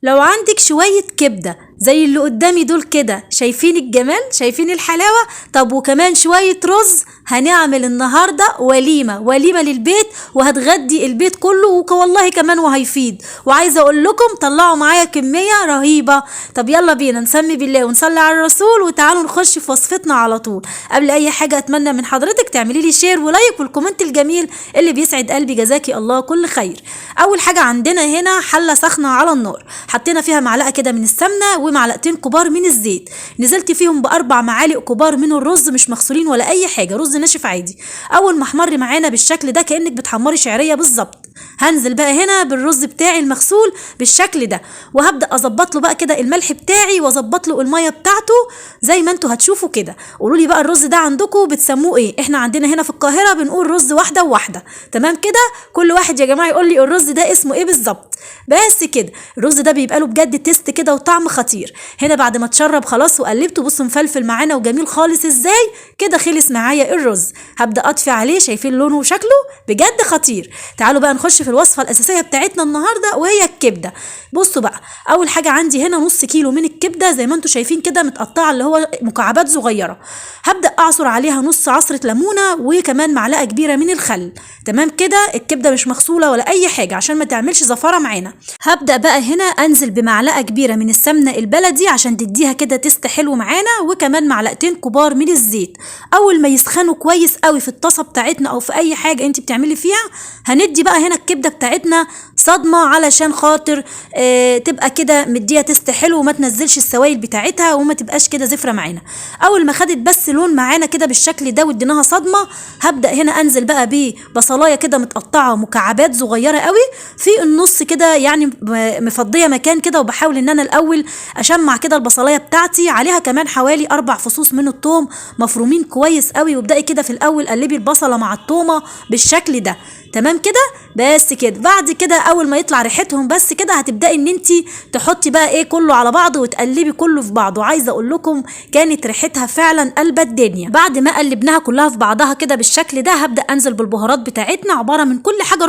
لو عندك شوية كبدة زي اللي قدامي دول كده، شايفين الجمال، شايفين الحلاوة؟ طب وكمان شوية رز، هنعمل النهاردة وليمة للبيت، وهتغدي البيت كله والله كمان وهيفيد. وعايزة اقول لكم طلعوا معايا كمية رهيبة. طب يلا بينا نسمي بالله ونصلي على الرسول وتعالوا نخش في وصفتنا على طول. قبل اي حاجة اتمنى من حضرتك تعملي لي شير ولايك والكومنت الجميل اللي بيسعد قلبي، جزاكي الله كل خير. اول حاجة عندنا هنا حلة سخنة على النار، حطينا فيها معلقة كده من السمنة ومعلقتين كبار من الزيت، نزلت فيهم باربع معالق كبار من الرز مش مغسولين ولا اي حاجة، رز ناشف عادي. اول ما احمر معانا بالشكل ده كأنك بتحمري شعرية بالظبط، هنزل بقى هنا بالرز بتاعي المغسول بالشكل ده، وهبدا اظبط له بقى كده الملح بتاعي واظبط له الميه بتاعته زي ما انتوا هتشوفوا كده. قولوا لي بقى الرز ده عندكم بتسموه ايه؟ احنا عندنا هنا في القاهره بنقول رز واحده وواحده، تمام كده؟ كل واحد يا جماعه يقول لي الرز ده اسمه ايه بالظبط. بس كده الرز ده بيبقى له بجد تيست كده وطعم خطير. هنا بعد ما اتشرب خلاص وقلبته، بصوا مفلفل معانا وجميل خالص ازاي كده، خلص معايا الرز. هبدا اطفي عليه، شايفين لونه وشكله بجد خطير. تعالوا بقى نخش في الوصفه الاساسيه بتاعتنا النهارده وهي الكبده. بصوا بقى، اول حاجه عندي هنا نص كيلو من الكبده زي ما انتم شايفين كده متقطعه اللي هو مكعبات صغيره. هبدا اعصر عليها نص عصره ليمونه وكمان معلقه كبيره من الخل، تمام كده؟ الكبده مش مغسوله ولا اي حاجه عشان ما تعملش زفاره معانا. هبدا بقى هنا انزل بمعلقه كبيره من السمنه البلدي عشان تديها كده تست حلو معانا، وكمان معلقتين كبار من الزيت. اول ما يسخنوا كويس قوي في الطاسه بتاعتنا او في اي حاجه انت بتعملي فيها، هندي بقى هنا الكبده بتاعتنا صدمه علشان خاطر تبقى كده مديها تست حلو وما تنزلش السوائل بتاعتها وما تبقاش كده زفره معانا. اول ما خدت بس لون معانا كده بالشكل ده واديناها صدمه، هبدا هنا انزل بقى ببصلايه كده متقطعه مكعبات صغيره قوي في النص كده، يعني مفضيه مكان كده، وبحاول ان انا الاول اشمع كده البصلايه بتاعتي عليها كمان حوالي 4 فصوص من الثوم مفرومين كويس قوي. وابداي كده في الاول قلبي البصله مع الثومه بالشكل ده، تمام كده؟ بس كده بعد كده اول ما يطلع ريحتهم بس كده هتبداي ان انت تحطي بقى ايه كله على بعضه وتقلبي كله في بعضه. وعايزه اقول لكم كانت ريحتها فعلا قلبة الدنيا. بعد ما قلبناها كلها في بعضها كده بالشكل ده، هبدا انزل بالبهارات بتاعتنا، عباره من كل حاجه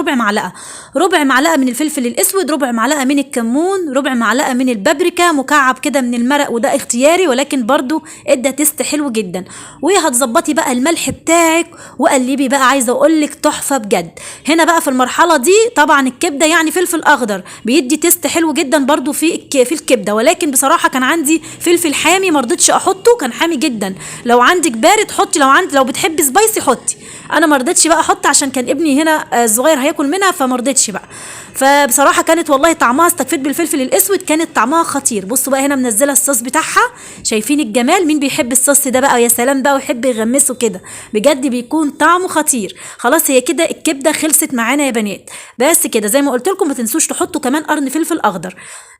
ربع معلقه من الفلفل الاسود، ربع معلقه من الكمون، ربع معلقه من البابريكا، مكعب كده من المرق وده اختياري ولكن برضو ادى تيست حلو جدا. وهتظبطي بقى الملح بتاعك وقلبي بقى. عايزه اقول لك تحفه بجد. هنا بقى في المرحله دي طبعا الكبده يعني فلفل اخضر بيدي تيست حلو جدا برضو في الكبده، ولكن بصراحه كان عندي فلفل حامي ما رضيتش احطه، كان حامي جدا. لو عندك بارد حطي، لو بتحبي سبايسي حطي. انا ما رضيتش بقى احط عشان كان ابني هنا الصغير هياكل منها فما رضيتش بقى. فبصراحه كانت والله طعمها، استكفيت بالفلفل الاسود، كانت طعمها خطير. بصوا بقى هنا منزله الصوص بتاعها، شايفين الجمال؟ مين بيحب الصوص ده بقى؟ يا سلام بقى ويحب يغمسه كده، بجد بيكون طعمه خطير. خلاص هي كده الكبده خلصت معانا يا بنات. بس كده زي ما قلت لكم ما تنسوش تحطوا كمان قرن فلفل اخضر.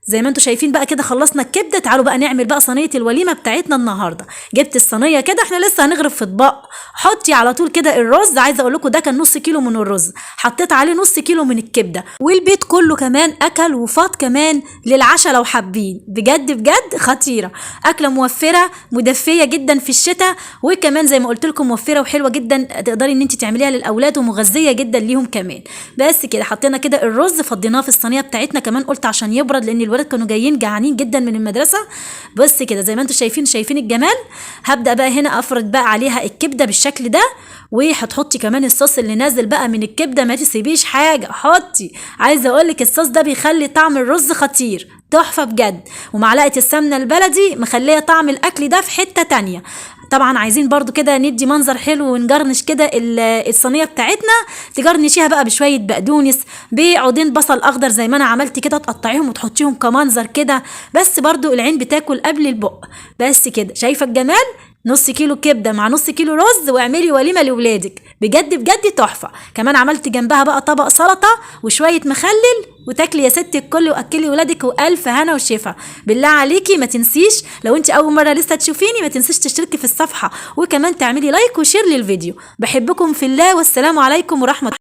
زي ما انتم شايفين بقى كده خلصنا الكبده. تعالوا بقى نعمل بقى صينيه الوليمه بتاعتنا النهارده. جبت الصينيه كده، احنا لسه هنغرف في اطباق. حطي على طول كده الرز، عايزه اقول لكم ده كان نص كيلو من الرز، حطيت عليه نص كيلو من الكبده، والبيت كله كمان اكل وفاض كمان للعشاء لو حابين. بجد بجد خطيره، اكله موفره مدفيه جدا في الشتاء، وكمان زي ما قلت لكم موفره وحلوه جدا، تقدري ان انت تعمليها للاولاد ومغذيه جدا ليهم كمان. بس كده حطينا كده الرز فضيناه في الصينيه بتاعتنا كمان، قلت عشان يبرد لان الولاد كانوا جايين جعانين جدا من المدرسه. بس كده زي ما انتم شايفين الجمال. هبدا بقى هنا افرد بقى عليها الكبده بالشكل ده، وهتحطي كمان الصوص اللي نازل بقى من الكبده، ما تسيبيش حاجه، حطي. عايزه اقول لك الصوص ده بيخلي طعم الرز خطير، تحفه بجد. ومعلقه السمنه البلدي مخليه طعم الاكل ده في حته تانية. طبعا عايزين برضو كده ندي منظر حلو ونجرنش كده الصينيه بتاعتنا، تجرنشيها بقى بشويه بقدونس، بعودين بصل اخضر زي ما انا عملت كده، تقطعيهم وتحطيهم كمنظر كده، بس برضو العين بتاكل قبل البق. بس كده شايفه الجمال؟ نص كيلو كبده مع نص كيلو رز، واعملي وليمه لاولادك، بجد بجد تحفه. كمان عملت جنبها بقى طبق سلطه وشويه مخلل، وتاكلي يا ست الكل واكلي ولادك والف هنا وشفا. بالله عليكي ما تنسيش لو انت اول مره لسه تشوفيني ما تنسيش تشتركي في الصفحه، وكمان تعملي لايك وشير للفيديو. بحبكم في الله، والسلام عليكم ورحمه الله.